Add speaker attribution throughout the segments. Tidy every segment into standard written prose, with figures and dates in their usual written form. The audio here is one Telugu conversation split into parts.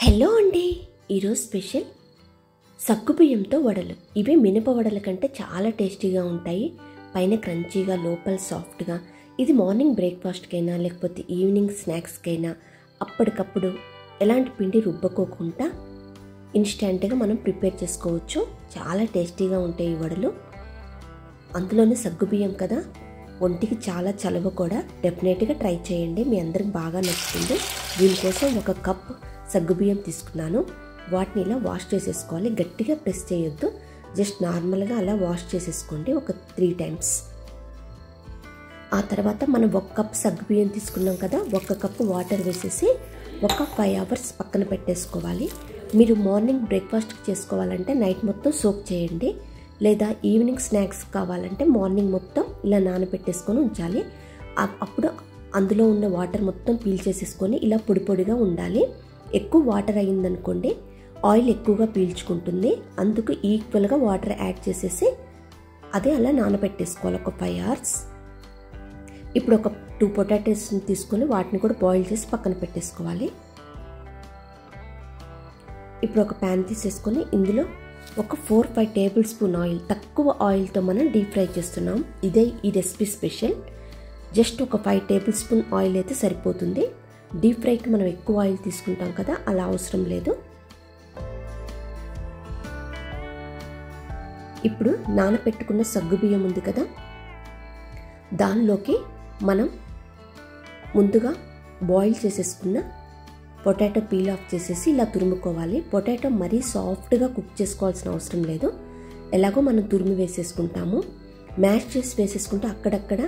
Speaker 1: హలో అండి, ఈరోజు స్పెషల్ సగ్గుబియ్యంతో వడలు. ఇవి మినప వడల కంటే చాలా టేస్టీగా ఉంటాయి. పైన క్రంచీగా, లోపల సాఫ్ట్గా. ఇది మార్నింగ్ బ్రేక్ఫాస్ట్కైనా లేకపోతే ఈవినింగ్ స్నాక్స్కైనా అప్పటికప్పుడు ఎలాంటి పిండి రుబ్బకోకుండా ఇన్స్టెంట్గా మనం ప్రిపేర్ చేసుకోవచ్చు. చాలా టేస్టీగా ఉంటాయి ఈ వడలు. అందులోనే సగ్గుబియ్యం కదా, ఒంటికి చాలా చలువ కూడా. డెఫినెట్గా ట్రై చేయండి, మీ అందరికి బాగా నచ్చుతుంది. దీనికోసం 1 కప్ సగ్గుబియ్యం తీసుకున్నాను. వాటిని ఇలా వాష్ చేసేసుకోవాలి. గట్టిగా ప్రెస్ చేయొద్దు, జస్ట్ నార్మల్గా అలా వాష్ చేసేసుకోండి ఒక 3 టైమ్స్. ఆ తర్వాత మనం 1 కప్ సగ్గుబియ్యం తీసుకున్నాం కదా, 1 కప్ వాటర్ వేసేసి ఒక 5 అవర్స్ పక్కన పెట్టేసుకోవాలి. మీరు మార్నింగ్ బ్రేక్ఫాస్ట్కి చేసుకోవాలంటే నైట్ మొత్తం సోక్ చేయండి, లేదా ఈవినింగ్ స్నాక్స్ కావాలంటే మార్నింగ్ మొత్తం ఇలా నానబెట్టేసుకొని ఉంచాలి. అప్పుడు అందులో ఉన్న వాటర్ మొత్తం పీల్చేసేసుకొని ఇలా పొడి పొడిగా ఉండాలి. ఎక్కువ వాటర్ అయ్యిందనుకోండి ఆయిల్ ఎక్కువగా పీల్చుకుంటుంది. అందుకు ఈక్వల్గా వాటర్ యాడ్ చేసేసి అదే అలా నానబెట్టేసుకోవాలి ఒక 5 అవర్స్. ఇప్పుడు ఒక 2 పొటాటోస్ని తీసుకొని వాటిని కూడా బాయిల్ చేసి పక్కన పెట్టేసుకోవాలి. ఇప్పుడు ఒక ప్యాన్ తీసేసుకొని ఇందులో ఒక 4-5 టేబుల్ స్పూన్ ఆయిల్, తక్కువ ఆయిల్తో మనం డీప్ ఫ్రై చేస్తున్నాం. ఈ రెసిపీ స్పెషల్. జస్ట్ ఒక 5 టేబుల్ స్పూన్ ఆయిల్ అయితే సరిపోతుంది. డీప్ ఫ్రైకి మనం ఎక్కువ ఆయిల్ తీసుకుంటాం కదా, అలా అవసరం లేదు. ఇప్పుడు నానబెట్టుకున్న సగ్గుబియ్యం ఉంది కదా, దానిలోకి మనం ముందుగా బాయిల్ చేసేసుకున్న పొటాటో పీల్ ఆఫ్ చేసేసి ఇలా తురుముకోవాలి. పొటాటో మరీ సాఫ్ట్గా కుక్ చేసుకోవాల్సిన అవసరం లేదు, ఎలాగో మనం తురిమి వేసేసుకుంటాము. మ్యాష్ చేసి వేసేసుకుంటే అక్కడక్కడ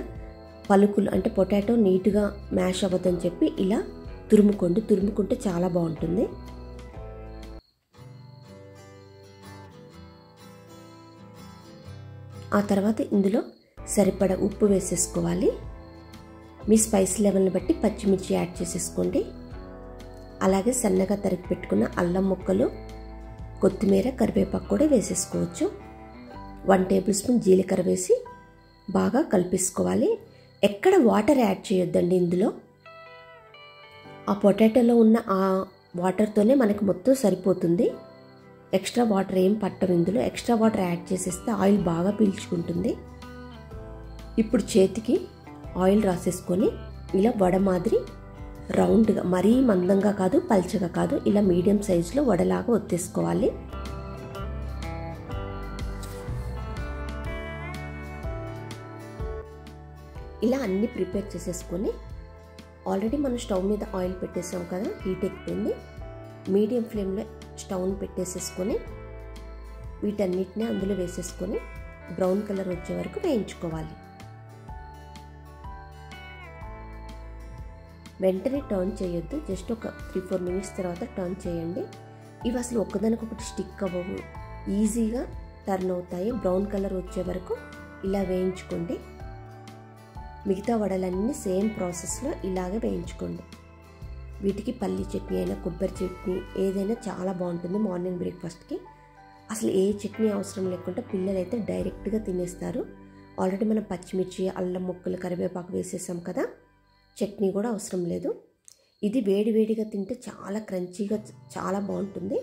Speaker 1: పలుకులు అంటే పొటాటో నీట్గా మ్యాష్ అవ్వదని చెప్పి ఇలా తురుముకుంటే చాలా బాగుంటుంది. ఆ తర్వాత ఇందులో సరిపడా ఉప్పు వేసేసుకోవాలి. మీ స్పైస్ లెవెల్ని బట్టి పచ్చిమిర్చి యాడ్ చేసేసుకోండి. అలాగే సన్నగా తరిగి పెట్టుకున్న అల్లం ముక్కలు, కొత్తిమీర, కరివేపాకు కూడా వేసేసుకోవచ్చు. 1 టేబుల్ స్పూన్ జీలకర్ర వేసి బాగా కలిపేసుకోవాలి. ఎక్కడ వాటర్ యాడ్ చేయొద్దండి ఇందులో. ఆ పొటాటోలో ఉన్న ఆ వాటర్తోనే మనకు మొత్తం సరిపోతుంది. ఎక్స్ట్రా వాటర్ ఏం పట్టవు ఇందులో. ఎక్స్ట్రా వాటర్ యాడ్ చేసేస్తే ఆయిల్ బాగా పీల్చుకుంటుంది. ఇప్పుడు చేతికి ఆయిల్ రాసేసుకొని ఇలా వడ మాదిరి రౌండ్గా, మరీ మందంగా కాదు పల్చగా కాదు, ఇలా మీడియం సైజులో వడలాగా ఒత్తేసుకోవాలి. ఇలా అన్నీ ప్రిపేర్ చేసేసుకొని ఆల్రెడీ మనం స్టవ్ మీద ఆయిల్ పెట్టేసాం కదా, హీట్ ఎక్కిపోయింది. మీడియం ఫ్లేమ్లో స్టవ్ని పెట్టేసేసుకొని వీటన్నిటిని అందులో వేసేసుకొని బ్రౌన్ కలర్ వచ్చే వరకు వేయించుకోవాలి. వెంటనే టర్న్ చేయొద్దు, జస్ట్ ఒక 3-4 మినిట్స్ తర్వాత టర్న్ చేయండి. ఇవి అసలు ఒకదానికొకటి స్టిక్ అవ్వవు, ఈజీగా టర్న్ అవుతాయి. బ్రౌన్ కలర్ వచ్చే వరకు ఇలా వేయించుకోండి. మిగతా వడలన్నీ సేమ్ ప్రాసెస్లో ఇలాగే వేయించుకోండి. వీటికి పల్లి చట్నీ అయినా కొబ్బరి చట్నీ ఏదైనా చాలా బాగుంటుంది మార్నింగ్ బ్రేక్ఫాస్ట్కి. అసలు ఏ చట్నీ అవసరం లేకుండా పిల్లలు అయితే డైరెక్ట్గా తినేస్తారు. ఆల్రెడీ మనం పచ్చిమిర్చి, అల్లం ముక్కలు, కరివేపాకు వేసేసాం కదా, చట్నీ కూడా అవసరం లేదు. ఇది వేడివేడిగా తింటే చాలా క్రంచీగా చాలా బాగుంటుంది.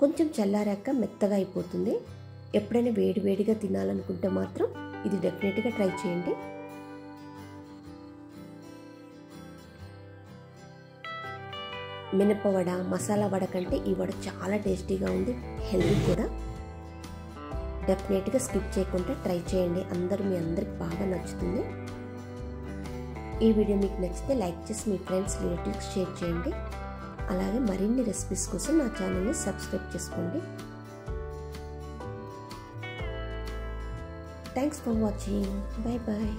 Speaker 1: కొంచెం చల్లారాక మెత్తగా అయిపోతుంది. ఎప్పుడైనా వేడివేడిగా తినాలనుకుంటే మాత్రం ఇది డెఫినెట్గా ట్రై చేయండి. మినప వడ, మసాలా వడ కంటే ఈ వడ చాలా టేస్టీగా ఉంది, హెల్తీ కూడా. డెఫినెట్గా స్కిప్ చేయకుండా ట్రై చేయండి. మీ అందరికి బాగా నచ్చుతుంది. ఈ వీడియో మీకు నచ్చితే లైక్ చేసి మీ ఫ్రెండ్స్, రిలేటివ్స్ షేర్ చేయండి. అలాగే మరిన్ని రెసిపీస్ కోసం నా ఛానల్ని సబ్స్క్రైబ్ చేసుకోండి. Thanks for watching. Bye bye.